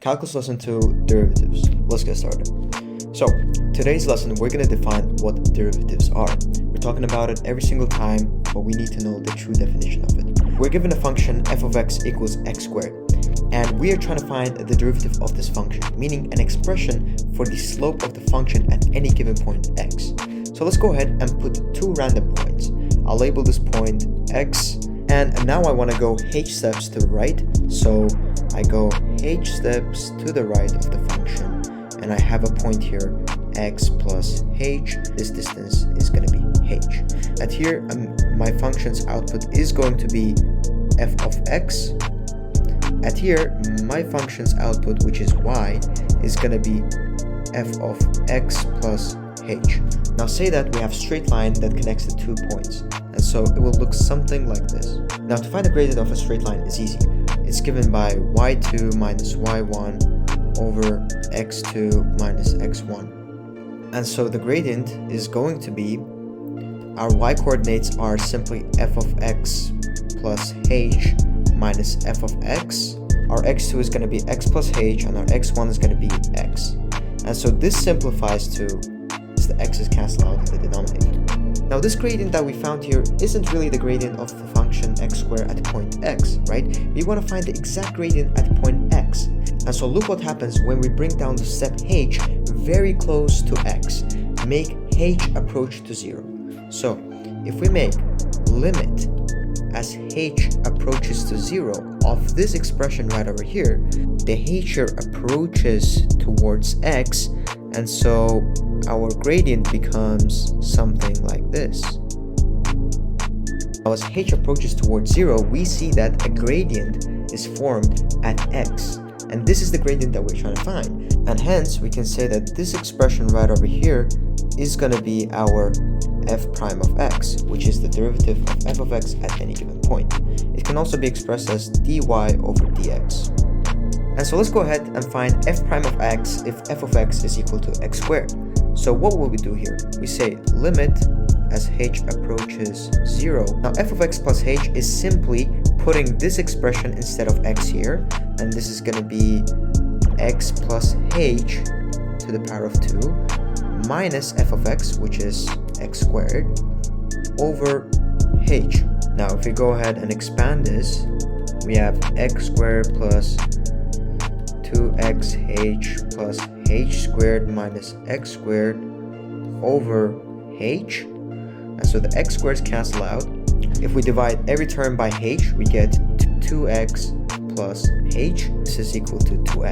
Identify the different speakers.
Speaker 1: Calculus Lesson 2, Derivatives. Let's get started. So, today's lesson, we're going to define what derivatives are. We're talking about it every single time, but we need to know the true definition of it. We're given a function f of x equals x squared, and we are trying to find the derivative of this function, meaning an expression for the slope of the function at any given point x. So let's go ahead and put two random points. I'll label this point x, and now I want to go h steps to the right. So I go h steps to the right of the function, and I have a point here, x plus h. This distance is going to be h. And here, my function's output is going to be f of x. At here, my function's output, which is y, is going to be f of x plus h. Now say that we have a straight line that connects the 2 points, and so it will look something like this. Now to find the gradient of a straight line is easy. It's given by y2 minus y1 over x2 minus x1. And so the gradient is going to be, our y coordinates are simply f of x plus h minus f of x. Our x2 is going to be x plus h, and our x1 is going to be x. And so this simplifies to, the x's cancel out in the denominator. Now this gradient that we found here isn't really the gradient of the function x squared at point x, right? We want to find the exact gradient at point x. And so look what happens when we bring down the step h very close to x. Make h approach to 0. So if we make limit as h approaches to 0 of this expression right over here, the h here approaches towards x, and so our gradient becomes something like this. Now as h approaches towards 0, we see that a gradient is formed at x, and this is the gradient that we're trying to find. And hence we can say that this expression right over here is going to be our f prime of x, which is the derivative of f of x at any given point. It can also be expressed as dy over dx. And so let's go ahead and find f prime of x if f of x is equal to x squared. So what will we do here? We say limit as h approaches 0. Now f of x plus h is simply putting this expression instead of x here, and this is going to be x plus h to the power of 2 minus f of x, which is x squared, over h. Now if we go ahead and expand this, we have x squared plus 2xh plus h squared minus x squared over h. And so the x squareds cancel out. If we divide every term by h, we get 2x plus h. This is equal to 2x.